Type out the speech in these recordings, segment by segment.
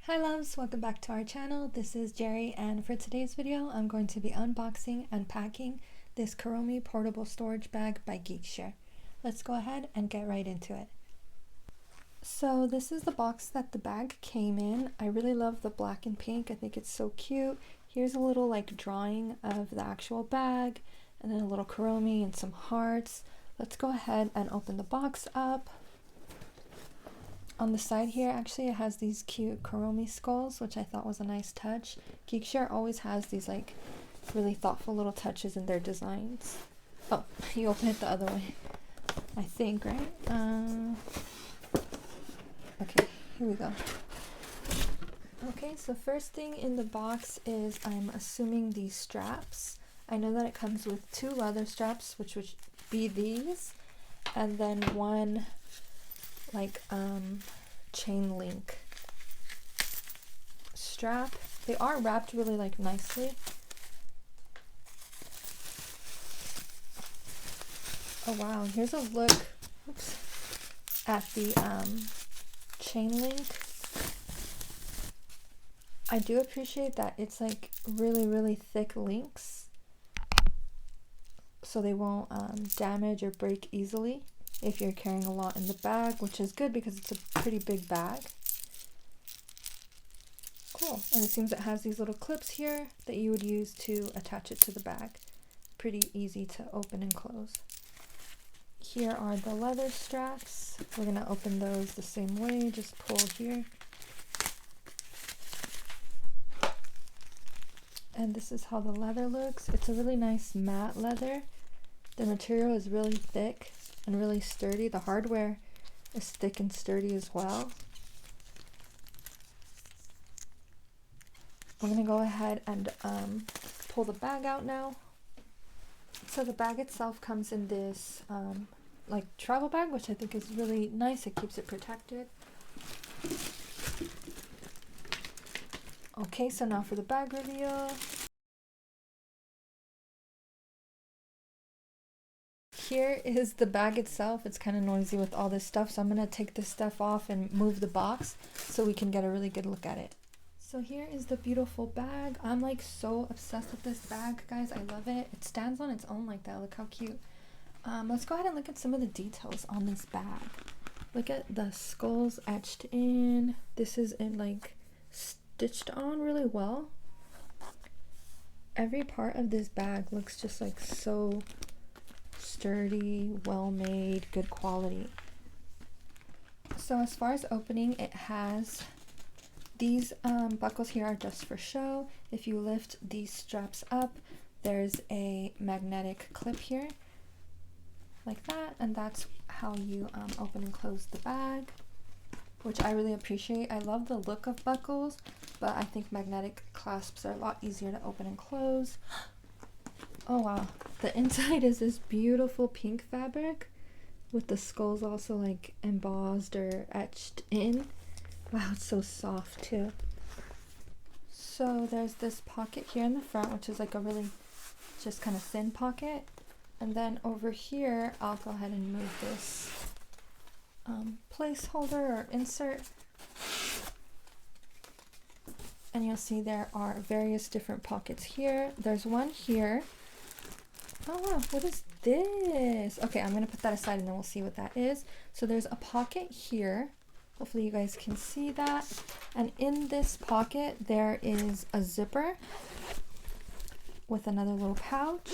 Hi loves, welcome back to our channel. This is Jerry, and for today's video I'm going to be unboxing and packing this Kuromi portable storage bag by Geekshare. Let's go ahead and get right into it. So this is the box that the bag came in. I really love the black and pink. I think it's so cute. Here's a little like drawing of the actual bag and then a little Kuromi and some hearts. Let's go ahead and open the box up. On the side here, actually, it has these cute Kuromi skulls, which I thought was a nice touch. Geekshare always has these like really thoughtful little touches in their designs. Oh, you open it the other way, I think, right? Okay, here we go. Okay, so first thing in the box is, I'm assuming, these straps. I know that it comes with two leather straps, which would be these, and then one like chain link strap. They are wrapped really like nicely. Oh wow, here's a look at the chain link. I do appreciate that it's like really thick links, so they won't damage or break easily if you're carrying a lot in the bag, which is good because it's a pretty big bag. Cool. And it seems it has these little clips here that you would use to attach it to the bag. Pretty easy to open and close. Here are the leather straps. We're gonna open those the same way, just pull here. And this is how the leather looks. It's a really nice matte leather. The material is really thick and really sturdy. The hardware is thick and sturdy as well. We're gonna go ahead and pull the bag out now. So the bag itself comes in this like travel bag, which I think is really nice. It keeps it protected. Okay, so now for the bag reveal. Here is the bag itself. It's kind of noisy with all this stuff, so I'm going to take this stuff off and move the box so we can get a really good look at it. So here is the beautiful bag. I'm like so obsessed with this bag, guys. I love it. It stands on its own like that. Look how cute. Let's go ahead and look at some of the details on this bag. Look at the skulls etched in. This is in like stitched on really well. Every part of this bag looks just like so sturdy, well made, good quality. So as far as opening, it has these buckles here are just for show. If you lift these straps up, there's a magnetic clip here like that, and that's how you open and close the bag, which I really appreciate. I love the look of buckles, but I think magnetic clasps are a lot easier to open and close. Oh wow, the inside is this beautiful pink fabric with the skulls also like embossed or etched in. Wow, it's so soft too. So there's this pocket here in the front, which is like a really just kind of thin pocket. And then over here, I'll go ahead and move this placeholder or insert. And you'll see there are various different pockets here. There's one here. Oh wow, what is this? Okay, I'm gonna put that aside and then we'll see what that is. So there's a pocket here. Hopefully you guys can see that. And in this pocket, there is a zipper with another little pouch.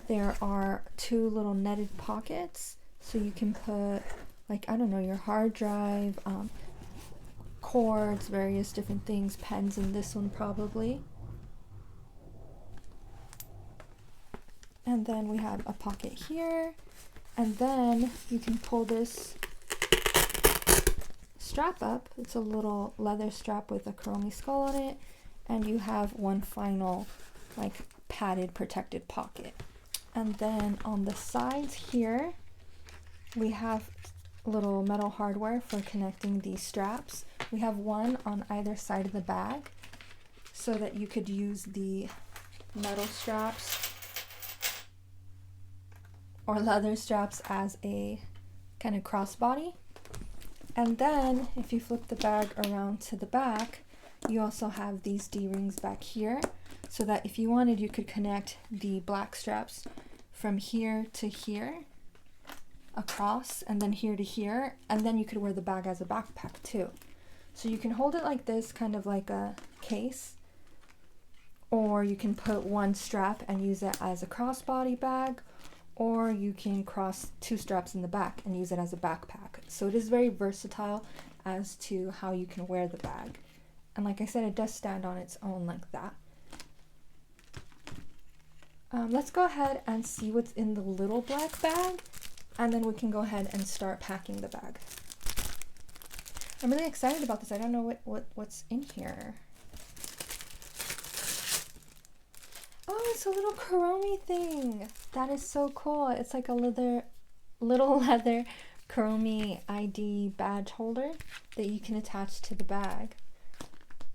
There are two little netted pockets. So you can put like, I don't know, your hard drive, cords, various different things, pens in this one probably. And then we have a pocket here, and then you can pull this strap up. It's a little leather strap with a Kuromi skull on it, and you have one final like padded protected pocket. And then on the sides here, we have little metal hardware for connecting these straps. We have one on either side of the bag so that you could use the metal straps or leather straps as a kind of crossbody. And then if you flip the bag around to the back, you also have these D-rings back here, so that if you wanted, you could connect the black straps from here to here, across, and then here to here, and then you could wear the bag as a backpack too. So you can hold it like this, kind of like a case, or you can put one strap and use it as a crossbody bag, or you can cross two straps in the back and use it as a backpack. So it is very versatile as to how you can wear the bag. And like I said, it does stand on its own like that. Let's go ahead and see what's in the little black bag, and then we can go ahead and start packing the bag. I'm really excited about this. I don't know what's in here. Oh, it's a little Kuromi thing. That is so cool. It's like a little leather Kuromi ID badge holder that you can attach to the bag.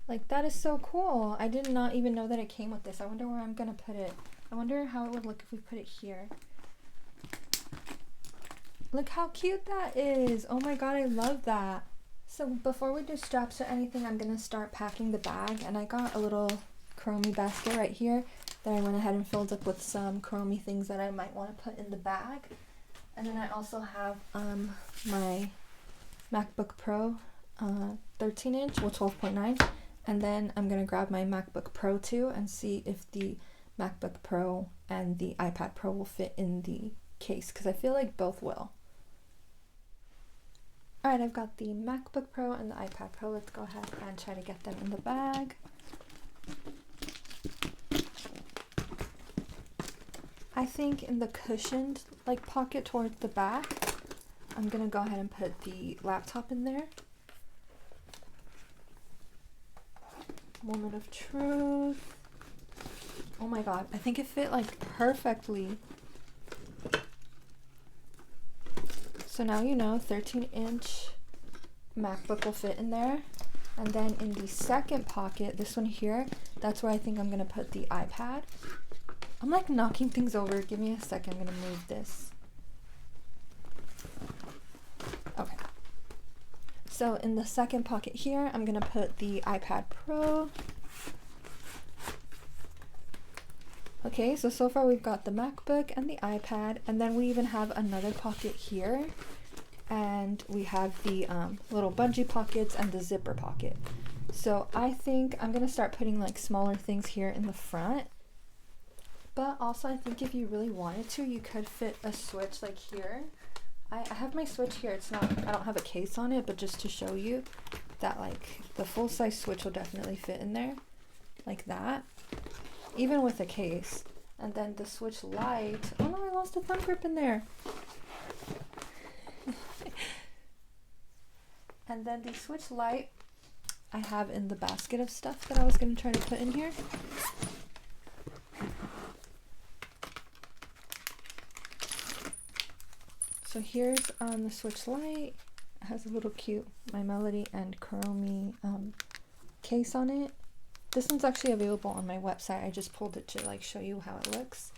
Like, that is so cool. I did not even know that it came with this. I wonder where I'm gonna put it. I wonder how it would look if we put it here. Look how cute that is. Oh my god, I love that. So before we do straps or anything, I'm gonna start packing the bag, and I got a little Kuromi basket right here that I went ahead and filled up with some Kuromi things that I might want to put in the bag. And then I also have my MacBook Pro 13-inch, well 12.9, and then I'm gonna grab my MacBook Pro 2 and see if the MacBook Pro and the iPad Pro will fit in the case, because I feel like both will. Alright, I've got the MacBook Pro and the iPad Pro. Let's go ahead and try to get them in the bag. I think in the cushioned like pocket towards the back, I'm gonna go ahead and put the laptop in there. Moment of truth. Oh my god, I think it fit like perfectly. So now you know, 13-inch MacBook will fit in there. And then in the second pocket, this one here, that's where I think I'm gonna put the iPad. I'm like knocking things over. Give me a second, I'm gonna move this. Okay. So in the second pocket here, I'm gonna put the iPad Pro. Okay, so far we've got the MacBook and the iPad, and then we even have another pocket here, and we have the little bungee pockets and the zipper pocket. So I think I'm gonna start putting like smaller things here in the front, but also I think if you really wanted to, you could fit a Switch like here. I have my Switch here. It's not, I don't have a case on it, but just to show you that like the full-size Switch will definitely fit in there like that, even with a case. And then the Switch Lite, oh no, I lost a thumb grip in there. And then the Switch Lite I have in the basket of stuff that I was going to try to put in here. So here's the Switch Lite. It has a little cute My Melody and Kuromi case on it. This one's actually available on my website. I just pulled it to like show you how it looks.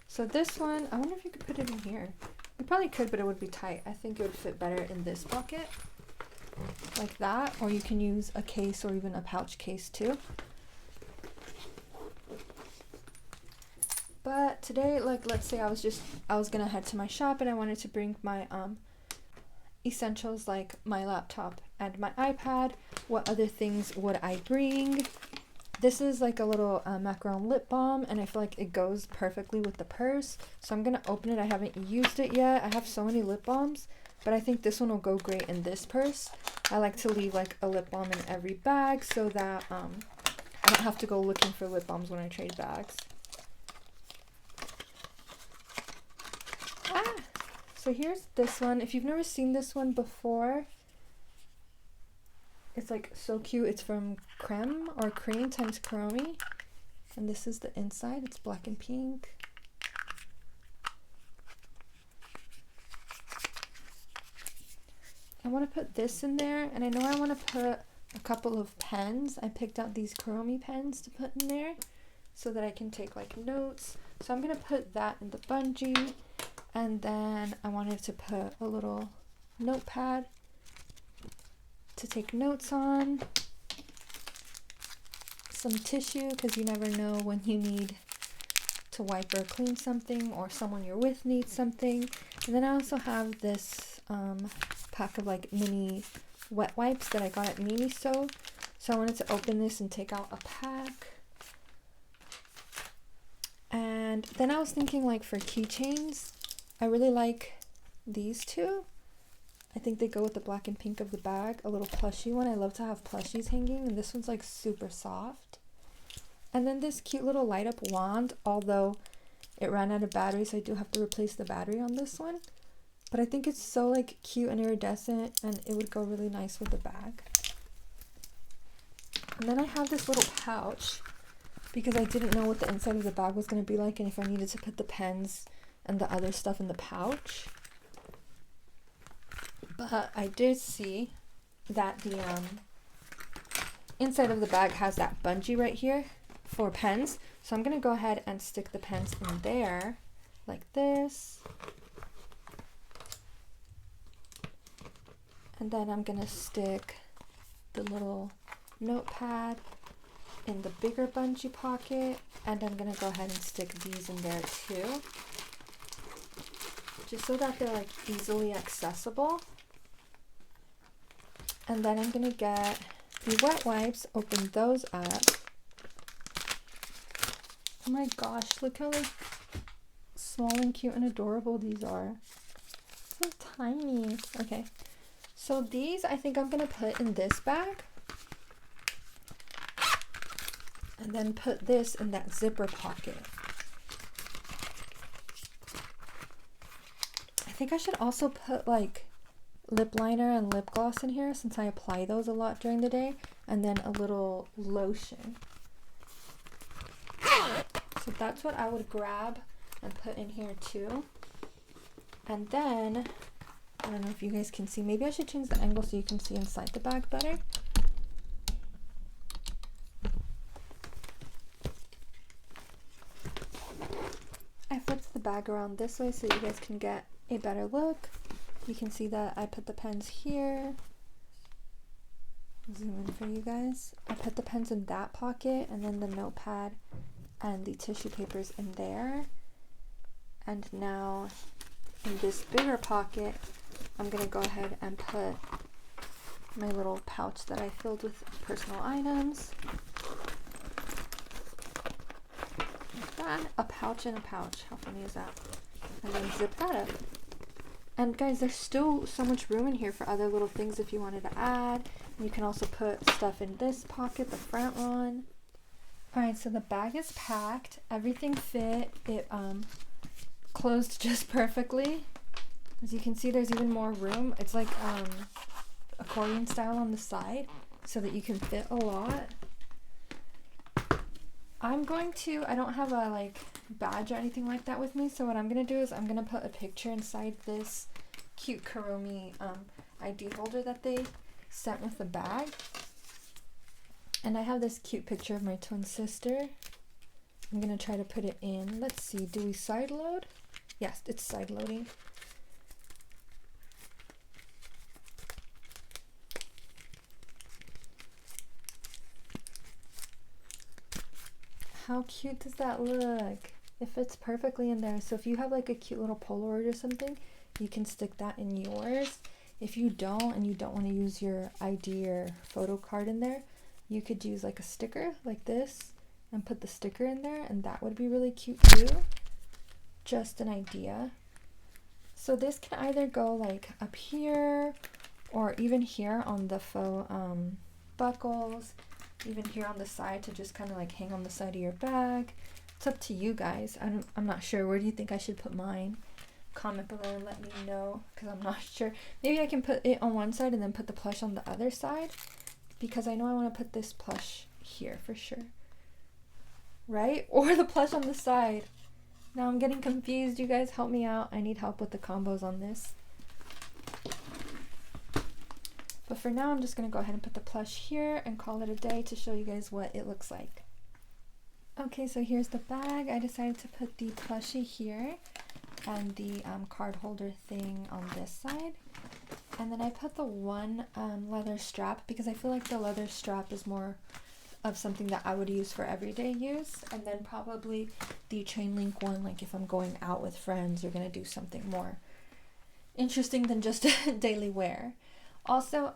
So this one, I wonder if you could put it in here. You probably could, but it would be tight. I think it would fit better in this pocket, like that, or you can use a case or even a pouch case too. But today, like, let's say I was gonna head to my shop and I wanted to bring my essentials like my laptop and my iPad. What other things would I bring? This is like a little macaron lip balm, and I feel like it goes perfectly with the purse. So I'm gonna open it. I haven't used it yet. I have so many lip balms, but I think this one will go great in this purse. I like to leave like a lip balm in every bag so that I don't have to go looking for lip balms when I trade bags. So here's this one. If you've never seen this one before, it's like so cute. It's from Creme or Cream times Kuromi, and this is the inside. It's black and pink. I want to put this in there, and I know I want to put a couple of pens. I picked out these Kuromi pens to put in there so that I can take like notes. So I'm gonna put that in the bungee, and then I wanted to put a little notepad to take notes on, some tissue because you never know when you need to wipe or clean something, or someone you're with needs something. And then I also have this pack of like mini wet wipes that I got at Miniso. So I wanted to open this and take out a pack. And then I was thinking, like, for keychains, I really like these two. I think they go with the black and pink of the bag. A little plushie one. I love to have plushies hanging, and this one's like super soft. And then this cute little light up wand, although it ran out of battery, so I do have to replace the battery on this one. But I think it's so like cute and iridescent, and it would go really nice with the bag. And then I have this little pouch because I didn't know what the inside of the bag was going to be like, and if I needed to put the pens and the other stuff in the pouch. But I did see that the inside of the bag has that bungee right here for pens. So I'm going to go ahead and stick the pens in there like this. And then I'm going to stick the little notepad in the bigger bungee pocket, and I'm going to go ahead and stick these in there too, just so that they're like easily accessible. And then I'm going to get the wet wipes, open those up. Oh my gosh, look how like small and cute and adorable these are. So tiny. Okay, so these I think I'm going to put in this bag. And then put this in that zipper pocket. I think I should also put like lip liner and lip gloss in here since I apply those a lot during the day. And then a little lotion. So that's what I would grab and put in here too. And then, I don't know if you guys can see. Maybe I should change the angle so you can see inside the bag better. I flipped the bag around this way so you guys can get a better look. You can see that I put the pens here. Zoom in for you guys. I put the pens in that pocket, and then the notepad and the tissue papers in there. And now in this bigger pocket, I'm going to go ahead and put my little pouch that I filled with personal items. That, a pouch in a pouch. How funny is that? And then zip that up. And guys, there's still so much room in here for other little things if you wanted to add. And you can also put stuff in this pocket, the front one. Alright, so the bag is packed. Everything fit. It closed just perfectly. As you can see, there's even more room. It's like accordion style on the side so that you can fit a lot. I don't have a like badge or anything like that with me, so what I'm going to do is I'm going to put a picture inside this cute Kuromi ID holder that they sent with the bag. And I have this cute picture of my twin sister. I'm going to try to put it in. Let's see, do we side load? Yes, it's side loading. How cute does that look? It fits perfectly in there. So if you have like a cute little Polaroid or something, you can stick that in yours. If you don't, and you don't want to use your ID or photo card in there, you could use like a sticker like this and put the sticker in there, and that would be really cute too. Just an idea. So this can either go like up here or even here on the faux buckles. Even here on the side to just kind of like hang on the side of your bag. It's up to you guys. I'm not sure. Where do you think I should put mine? Comment below and let me know, because I'm not sure. Maybe I can put it on one side and then put the plush on the other side, because I know I want to put this plush here for sure. Right? Or the plush on the side. Now I'm getting confused. You guys help me out. I need help with the combos on this. But for now, I'm just going to go ahead and put the plush here and call it a day to show you guys what it looks like. Okay, so here's the bag. I decided to put the plushie here and the card holder thing on this side. And then I put the one leather strap because I feel like the leather strap is more of something that I would use for everyday use. And then probably the chain link one, like if I'm going out with friends or gonna do something more interesting than just daily wear. Also,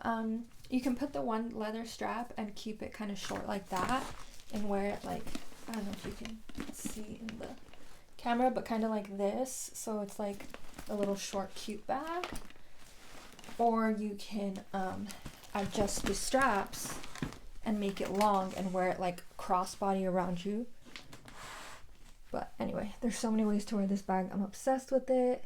you can put the one leather strap and keep it kind of short like that and wear it like, I don't know if you can see in the camera, but kind of like this. So it's like a little short cute bag. Or you can adjust the straps and make it long and wear it like crossbody around you. But anyway, there's so many ways to wear this bag. I'm obsessed with it.